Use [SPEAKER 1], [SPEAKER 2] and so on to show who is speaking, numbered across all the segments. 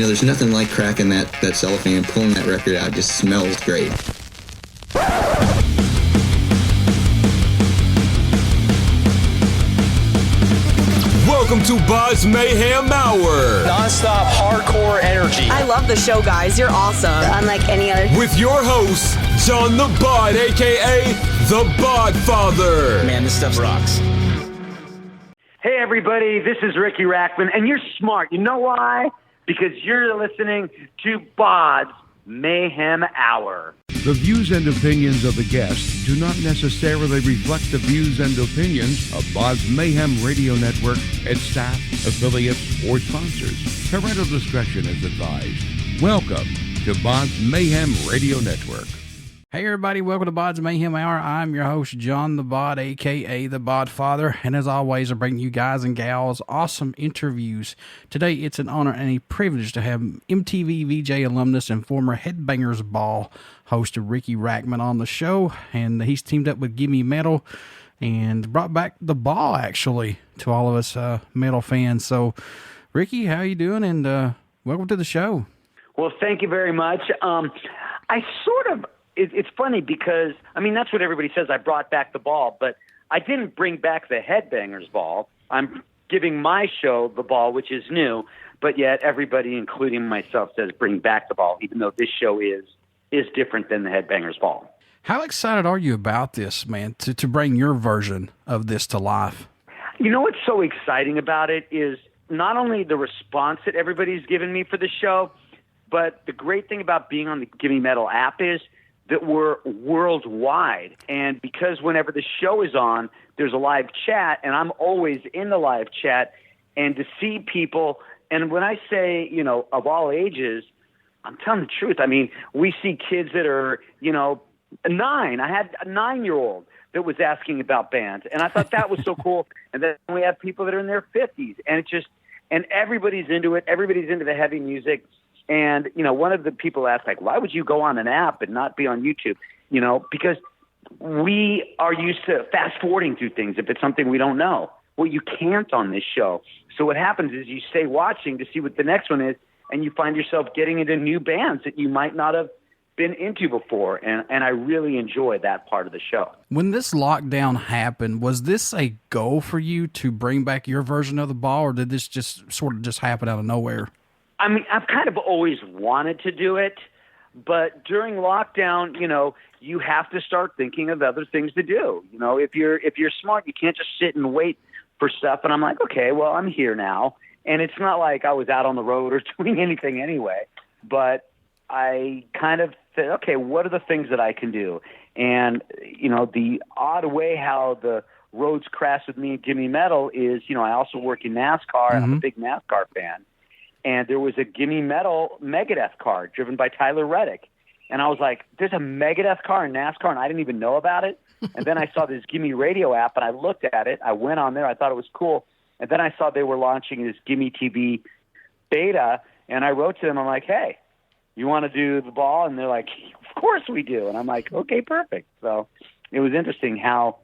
[SPEAKER 1] there's nothing like cracking that cellophane, pulling that record out. It just smells great.
[SPEAKER 2] Welcome to BODS Mayhem Hour.
[SPEAKER 3] Non-stop hardcore energy.
[SPEAKER 4] I love the show, guys. You're awesome.
[SPEAKER 5] Unlike any other.
[SPEAKER 2] With your host, John the Bod, a.k.a. the Bod Father.
[SPEAKER 3] Man, this stuff rocks.
[SPEAKER 6] Hey, everybody. This is Riki Rachtman, and you're smart. You know why? Because you're listening to BODS Mayhem Hour.
[SPEAKER 7] The views and opinions of the guests do not necessarily reflect the views and opinions of BODS Mayhem Radio Network, its staff, affiliates, or sponsors. Parental discretion is advised. Welcome to BODS Mayhem Radio Network.
[SPEAKER 8] Hey everybody, welcome to BODS Mayhem Hour. I'm your host, John the Bod, a.k.a. the Bod Father, and as always, I bring you guys and gals awesome interviews. Today, it's an honor and a privilege to have MTV VJ alumnus and former Headbangers Ball host Riki Rachtman on the show, and he's teamed up with GIMME METAL and brought back the ball, actually, to all of us metal fans. So, Riki, how you doing, and welcome to the show.
[SPEAKER 6] Well, thank you very much. It's funny because, that's what everybody says. I brought back the ball, but I didn't bring back the Headbangers Ball. I'm giving my show the ball, which is new, but yet everybody, including myself, says bring back the ball, even though this show is different than the Headbangers Ball.
[SPEAKER 8] How excited are you about this, man, to bring your version of this to life?
[SPEAKER 6] You know what's so exciting about it is not only the response that everybody's given me for the show, but the great thing about being on the GIMME METAL app is that we're worldwide. And because whenever the show is on, there's a live chat, and I'm always in the live chat, and to see people, and when I say, of all ages, I'm telling the truth. We see kids that are, 9. I had a 9-year-old that was asking about bands, and I thought that was so cool. And then we have people that are in their 50s, and everybody's into it. Everybody's into the heavy music. And, one of the people asked, why would you go on an app and not be on YouTube? Because we are used to fast forwarding through things if it's something we don't know. Well, you can't on this show. So what happens is you stay watching to see what the next one is, and you find yourself getting into new bands that you might not have been into before. And I really enjoy that part of the show.
[SPEAKER 8] When this lockdown happened, was this a goal for you to bring back your version of the ball, or did this just sort of just happen out of nowhere?
[SPEAKER 6] I've kind of always wanted to do it, but during lockdown, you have to start thinking of other things to do. If you're smart, you can't just sit and wait for stuff. And I'm like, okay, well, I'm here now. And it's not like I was out on the road or doing anything anyway, but I kind of said, okay, what are the things that I can do? And, the odd way how the roads crash with me and GIMME METAL is, I also work in NASCAR, and I'm a big NASCAR fan. And there was a GIMME METAL Megadeth car driven by Tyler Reddick. And I was like, there's a Megadeth car in NASCAR, and I didn't even know about it. And then I saw this GIMME Radio app, and I looked at it. I went on there. I thought it was cool. And then I saw they were launching this GIMME TV beta, and I wrote to them. I'm like, hey, you want to do the ball? And they're like, of course we do. And I'm like, okay, perfect. So it was interesting how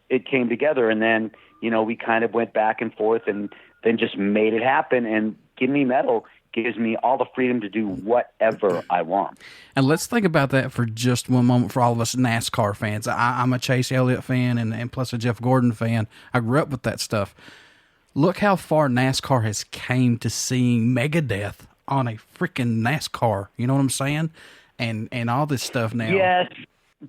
[SPEAKER 6] it came together. And then, we kind of went back and forth and then just made it happen. And GIMME METAL gives me all the freedom to do whatever I want.
[SPEAKER 8] And let's think about that for just one moment for all of us NASCAR fans. I'm a Chase Elliott fan and plus a Jeff Gordon fan. I grew up with that stuff. Look how far NASCAR has came to seeing Megadeth on a freaking NASCAR. You know what I'm saying? And all this stuff now.
[SPEAKER 6] Yes,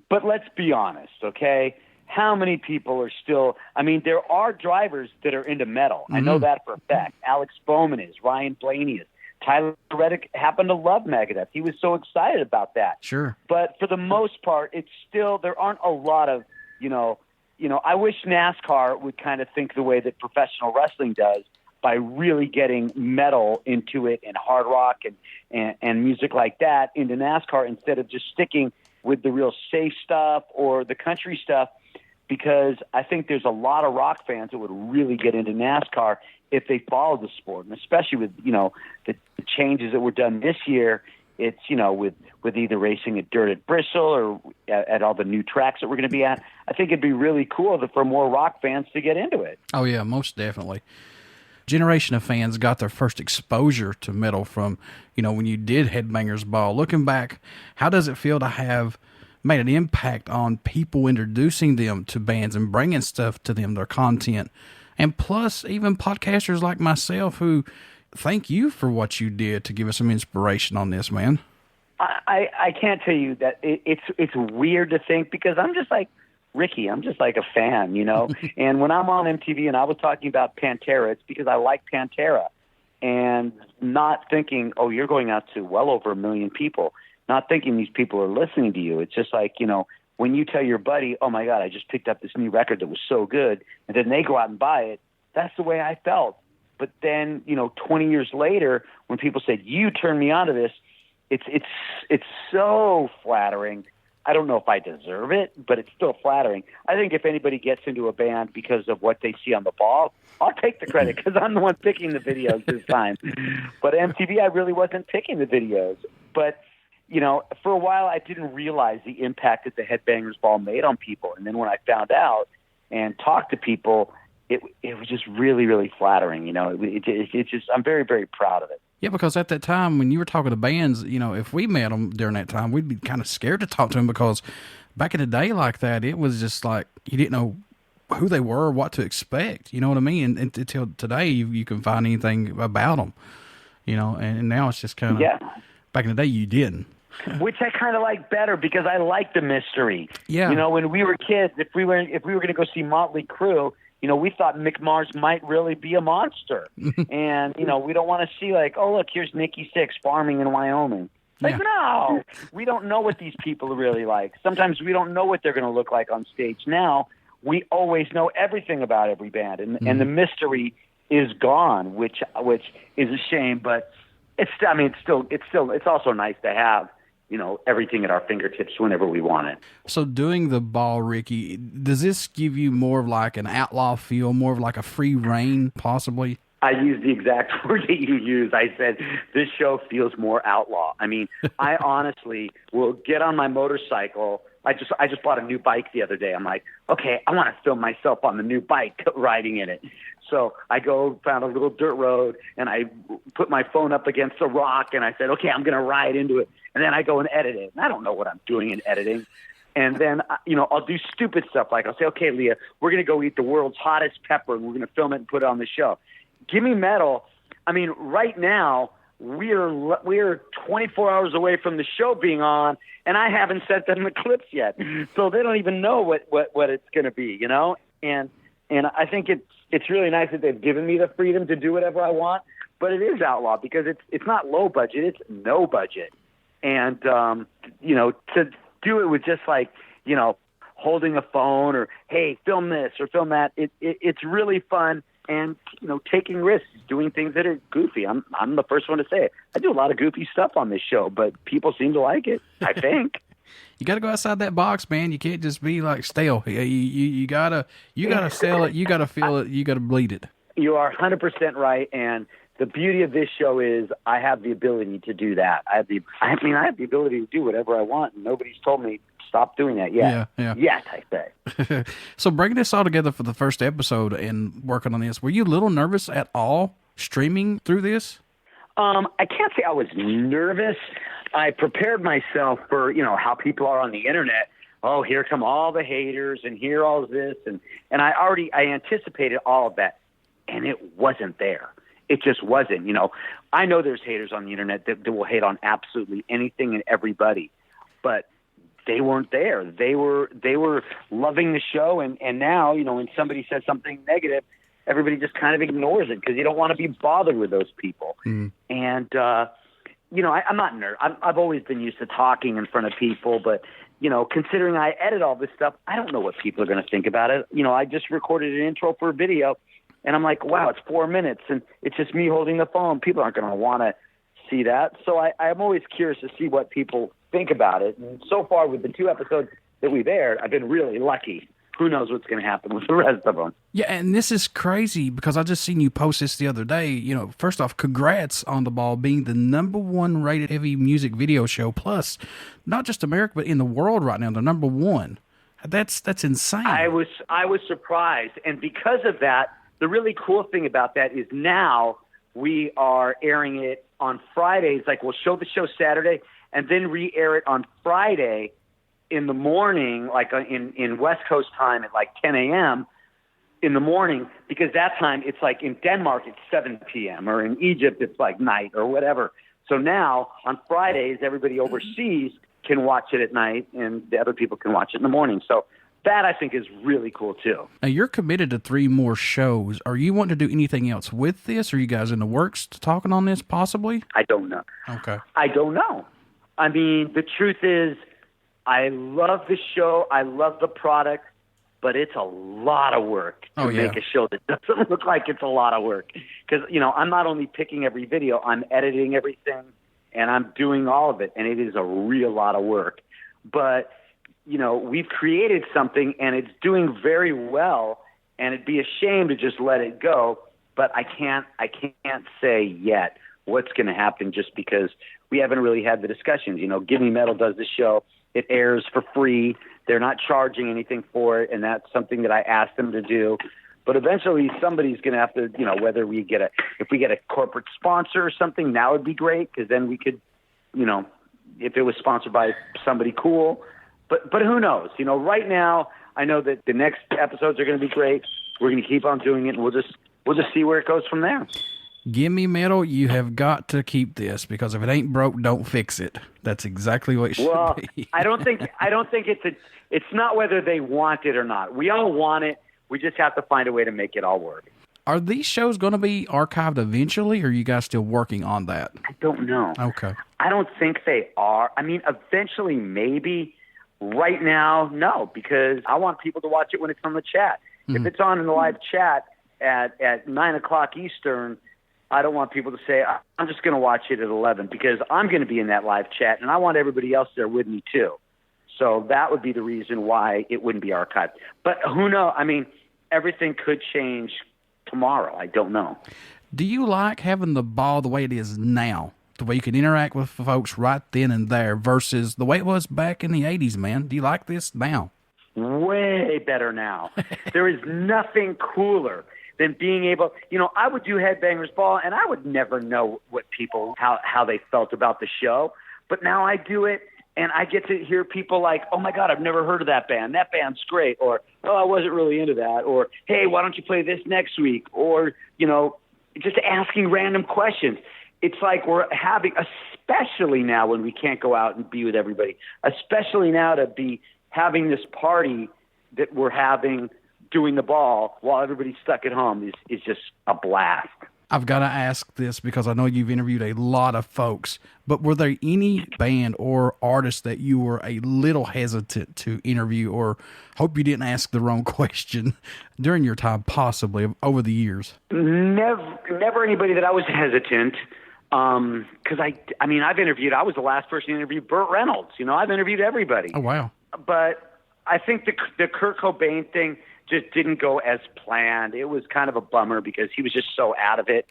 [SPEAKER 6] but let's be honest, okay? How many people are still – there are drivers that are into metal. I know that for a fact. Alex Bowman is. Ryan Blaney is. Tyler Reddick happened to love Megadeth. He was so excited about that.
[SPEAKER 8] Sure.
[SPEAKER 6] But for the most part, it's still – there aren't a lot of, I wish NASCAR would kind of think the way that professional wrestling does by really getting metal into it and hard rock and music like that into NASCAR instead of just sticking with the real safe stuff or the country stuff. Because I think there's a lot of rock fans that would really get into NASCAR if they followed the sport, and especially with the changes that were done this year. It's with either racing at Dirt at Bristol or at all the new tracks that we're going to be at. I think it'd be really cool for more rock fans to get into it.
[SPEAKER 8] Oh yeah, most definitely. generation of fans got their first exposure to metal from, when you did Headbangers Ball. Looking back, how does it feel to have made an impact on people, introducing them to bands and bringing stuff to them, their content? And plus, even podcasters like myself who thank you for what you did to give us some inspiration on this, man.
[SPEAKER 6] I can't tell you that it's weird to think, because I'm just like Ricky. I'm just like a fan, And when I'm on MTV and I was talking about Pantera, it's because I like Pantera, and not thinking, oh, you're going out to well over 1 million people. Not thinking these people are listening to you. It's just like, when you tell your buddy, oh my God, I just picked up this new record that was so good, and then they go out and buy it. That's the way I felt. But then, 20 years later, when people said, you turned me on to this, it's so flattering. I don't know if I deserve it, but it's still flattering. I think if anybody gets into a band because of what they see on the ball, I'll take the credit, because I'm the one picking the videos this time. But MTV, I really wasn't picking the videos. But, for a while, I didn't realize the impact that the Headbangers Ball made on people. And then when I found out and talked to people, it was just really, really flattering. It's just, I'm very, very proud of it.
[SPEAKER 8] Yeah, because at that time, when you were talking to bands, if we met them during that time, we'd be kind of scared to talk to them, because back in the day like that, it was just like you didn't know who they were or what to expect. You know what I mean? And until today, you can find anything about them, and now it's just kind of, back in the day, you didn't.
[SPEAKER 6] Which I kind of like better, because I like the mystery.
[SPEAKER 8] Yeah.
[SPEAKER 6] When we were kids, if we were going to go see Motley Crue, we thought Mick Mars might really be a monster. And, we don't want to see like, oh, look, here's Nikki Sixx farming in Wyoming. Like, no, we don't know what these people are really like. Sometimes we don't know what they're going to look like on stage. Now, we always know everything about every band, and the mystery is gone, which is a shame, but it's also nice to have, everything at our fingertips whenever we want it.
[SPEAKER 8] So doing the ball, Ricky, does this give you more of like an outlaw feel, more of like a free reign, possibly?
[SPEAKER 6] I used the exact word that you used. I said, this show feels more outlaw. I mean, I honestly will get on my motorcycle. I just bought a new bike the other day. I'm like, okay, I want to film myself on the new bike riding in it. So I found a little dirt road, and I put my phone up against a rock, and I said, okay, I'm going to ride into it. And then I go and edit it. And I don't know what I'm doing in editing. And then, I'll do stupid stuff like I'll say, okay, Leah, we're going to go eat the world's hottest pepper, and we're going to film it and put it on the show. GIMME METAL, I mean, right now, we're 24 hours away from the show being on, and I haven't sent them the clips yet. So they don't even know what it's going to be, And I think it's really nice that they've given me the freedom to do whatever I want, but it is outlaw, because it's not low budget, it's no budget. And, to do it with just like, holding a phone or, hey, film this or film that, it's really fun. And, taking risks, doing things that are goofy. I'm the first one to say it. I do a lot of goofy stuff on this show, but people seem to like it, I think.
[SPEAKER 8] You got to go outside that box, man. You can't just be like stale. You gotta sell it. You gotta feel it. You gotta bleed it.
[SPEAKER 6] You are 100% right. And the beauty of this show is I have the ability to do that. I have the ability to do whatever I want, and nobody's told me stop doing that yet.
[SPEAKER 8] Yeah.
[SPEAKER 6] Yes, I say.
[SPEAKER 8] So bringing this all together for the first episode and working on this, were you a little nervous at all streaming through this?
[SPEAKER 6] I can't say I was nervous. I prepared myself for, how people are on the internet. Oh, here come all the haters, and here all this, and I anticipated all of that, and it wasn't there. It just wasn't. I know there's haters on the internet that will hate on absolutely anything and everybody, but they weren't there. They were loving the show, and now, when somebody says something negative, everybody just kind of ignores it because you don't want to be bothered with those people. And I'm not nervous. I've always been used to talking in front of people, but considering I edit all this stuff, I don't know what people are going to think about it. I just recorded an intro for a video, and I'm like, wow, it's 4 minutes, and it's just me holding the phone. People aren't going to want to see that. So I'm always curious to see what people think about it. And so far, with the 2 episodes that we've aired, I've been really lucky. Who knows what's going to happen with the rest of them.
[SPEAKER 8] Yeah, and this is crazy because I just seen you post this the other day. First off, congrats on the ball being the #1 rated heavy music video show. Plus, not just America, but in the world right now, the #1. That's insane.
[SPEAKER 6] I was surprised, and because of that, the really cool thing about that is now we are airing it on Fridays. Like, we'll show the show Saturday and then re-air it on Friday in the morning, like in West Coast time at like 10 a.m. in the morning, because that time it's like in Denmark it's 7 p.m. or in Egypt it's like night or whatever. So now on Fridays, everybody overseas can watch it at night and the other people can watch it in the morning. So that I think is really cool too.
[SPEAKER 8] Now, you're committed to 3 more shows. Are you wanting to do anything else with this? Are you guys in the works talking on this possibly?
[SPEAKER 6] I don't know.
[SPEAKER 8] Okay.
[SPEAKER 6] I don't know. I mean, the truth is, I love the show. I love the product, but it's a lot of work to make a show that doesn't look like it's a lot of work. Because, you know, I'm not only picking every video, I'm editing everything, and I'm doing all of it, and it is a real lot of work. But, you know, we've created something, and it's doing very well, and it'd be a shame to just let it go. But I can't say yet what's going to happen just because we haven't really had the discussions. You know, GIMME Metal does the show. It airs for free. They're not charging anything for it, and that's something that I asked them to do. But eventually somebody's going to have to, you know, whether we get if we get a corporate sponsor or something, that would be great, because then we could, you know, if it was sponsored by somebody cool. But who knows? You know, right now I know that the next episodes are going to be great. We're going to keep on doing it, and we'll just see where it goes from there.
[SPEAKER 8] GIMME Metal, you have got to keep this, because if it ain't broke, don't fix it. That's exactly what it should be.
[SPEAKER 6] I don't think it's not whether they want it or not. We all want it. We just have to find a way to make it all work.
[SPEAKER 8] Are these shows going to be archived eventually, or are you guys still working on that?
[SPEAKER 6] I don't know.
[SPEAKER 8] Okay.
[SPEAKER 6] I don't think they are. I mean, eventually maybe. Right now, no, because I want people to watch it when it's on the chat. If it's on in the live chat at 9 o'clock Eastern, I don't want people to say, I'm just going to watch it at 11, because I'm going to be in that live chat, and I want everybody else there with me too. So that would be the reason why it wouldn't be archived. But who knows? I mean, everything could change tomorrow. I don't know.
[SPEAKER 8] Do you like having the ball the way it is now, the way you can interact with folks right then and there, versus the way it was back in the 80s, man? Do you like this now?
[SPEAKER 6] Way better now. There is nothing cooler than being able, you know, I would do Headbangers Ball, and I would never know what people, how they felt about the show. But now I do it, and I get to hear people like, oh, my God, I've never heard of that band. That band's great. Or, oh, I wasn't really into that. Or, hey, why don't you play this next week? Or, you know, just asking random questions. It's like we're having, especially now when we can't go out and be with everybody, especially now to be having this party that we're having doing the ball while everybody's stuck at home is just a blast.
[SPEAKER 8] I've got to ask this because I know you've interviewed a lot of folks, but were there any band or artist that you were a little hesitant to interview, or hope you didn't ask the wrong question during your time, possibly over the years?
[SPEAKER 6] Never anybody that I was hesitant. Cause I mean, I was the last person to interview Burt Reynolds. You know, I've interviewed everybody.
[SPEAKER 8] Oh, wow.
[SPEAKER 6] But I think the Kurt Cobain thing just didn't go as planned. It was kind of a bummer because he was just so out of it.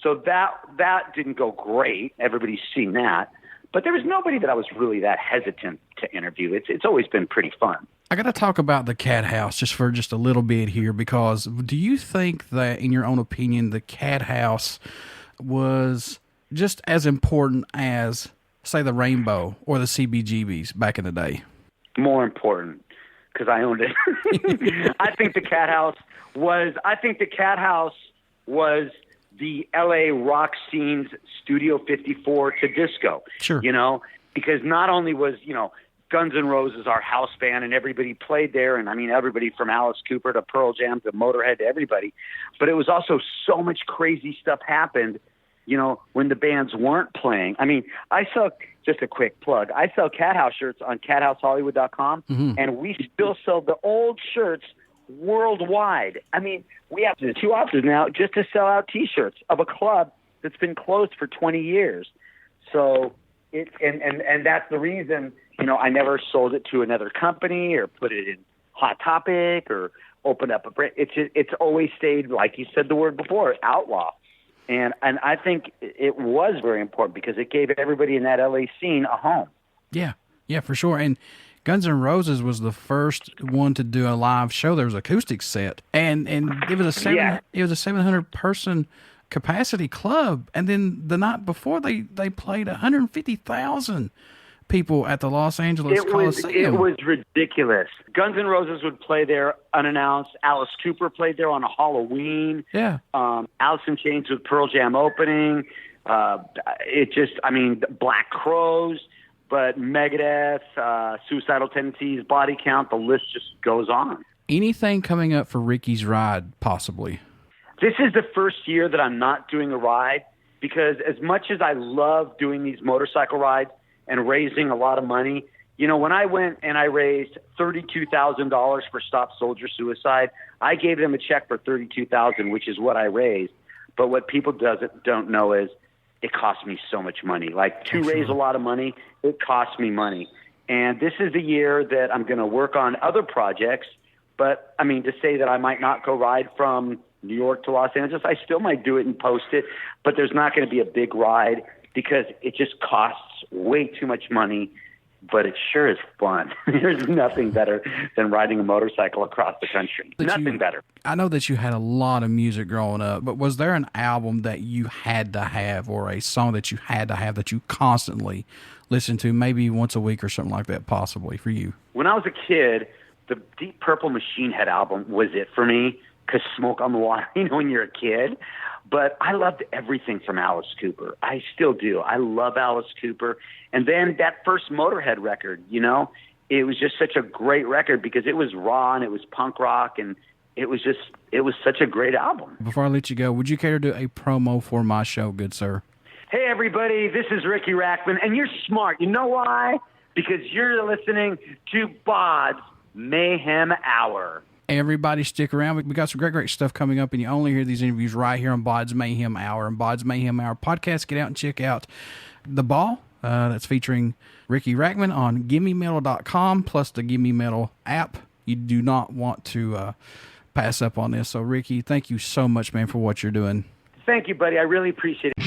[SPEAKER 6] So that didn't go great. Everybody's seen that. But there was nobody that I was really that hesitant to interview. It's always been pretty fun.
[SPEAKER 8] I got to talk about the Cat House for just a little bit here, because do you think that, in your own opinion, the Cat House was just as important as, say, the Rainbow or the CBGBs back in the day?
[SPEAKER 6] More important, because I owned it. I think the Cat House was the LA rock scene's Studio 54 to disco.
[SPEAKER 8] Sure.
[SPEAKER 6] You know, because not only was, you know, Guns N' Roses our house band and everybody played there, and I mean everybody from Alice Cooper to Pearl Jam to Motorhead to everybody, but it was also so much crazy stuff happened, you know, when the bands weren't playing. I mean, I saw, just a quick plug, I sell Cat House shirts on cathousehollywood.com, and we still sell the old shirts worldwide. I mean, we have 2 offices now just to sell out T-shirts of a club that's been closed for 20 years. So it and that's the reason, you know, I never sold it to another company or put it in Hot Topic or opened up a brand. It's always stayed, like you said the word before, outlaw. And I think it was very important because it gave everybody in that LA scene a home.
[SPEAKER 8] Yeah, for sure. And Guns N' Roses was the first one to do a live show. There was an acoustic set, and it was a 700 person capacity club. And then the night before, they played 150,000 people at the Los Angeles Coliseum.
[SPEAKER 6] It was ridiculous. Guns N' Roses would play there unannounced. Alice Cooper played there on a Halloween.
[SPEAKER 8] Yeah.
[SPEAKER 6] Alice in Chains with Pearl Jam opening. Black Crowes, but Megadeth, Suicidal Tendencies, Body Count, the list just goes on.
[SPEAKER 8] Anything coming up for Riki's ride, possibly?
[SPEAKER 6] This is the first year that I'm not doing a ride, because as much as I love doing these motorcycle rides and raising a lot of money, you know, when I went and I raised $32,000 for Stop Soldier Suicide, I gave them a check for $32,000, which is what I raised. But what people don't know is it cost me so much money. Like, to raise a lot of money, it costs me money. And this is the year that I'm going to work on other projects. But, I mean, to say that I might not go ride from New York to Los Angeles, I still might do it and post it. But there's not going to be a big ride because it just costs way too much money. But it sure is fun. There's nothing better than riding a motorcycle across the country. Nothing better.
[SPEAKER 8] I know that you had a lot of music growing up, but was there an album that you had to have, or a song that you had to have that you constantly listened to, maybe once a week or something like that, possibly for you?
[SPEAKER 6] When I was a kid, the Deep Purple Machine Head album was it for me, because Smoke on the Water, you know, when you're a kid. But I loved everything from Alice Cooper. I still do. I love Alice Cooper. And then that first Motorhead record, you know, it was just such a great record because it was raw and it was punk rock, and it was such a great album.
[SPEAKER 8] Before I let you go, would you care to do a promo for my show, good sir?
[SPEAKER 6] Hey, everybody, this is Riki Rachtman, and you're smart. You know why? Because you're listening to BODS Mayhem Hour.
[SPEAKER 8] Everybody stick around. We got some great stuff coming up, and you only hear these interviews right here on BODS Mayhem Hour and BODS Mayhem Hour Podcast. Get out and check out The Ball. That's featuring Riki Rachtman on GimmeMetal.com, plus the Gimme Metal app. You do not want to pass up on this. So, Riki, thank you so much, man, for what you're doing.
[SPEAKER 6] Thank you, buddy. I really appreciate it.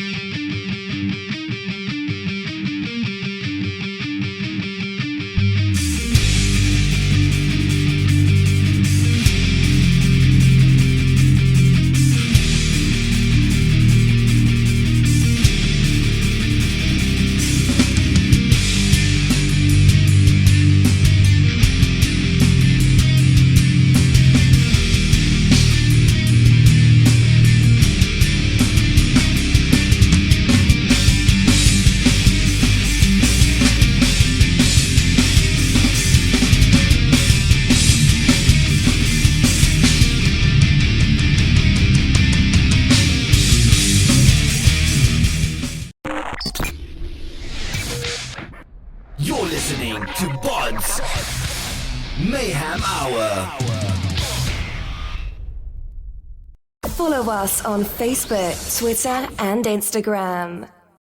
[SPEAKER 5] You're listening to BODS Mayhem Hour.
[SPEAKER 9] Follow us on Facebook, Twitter, and Instagram.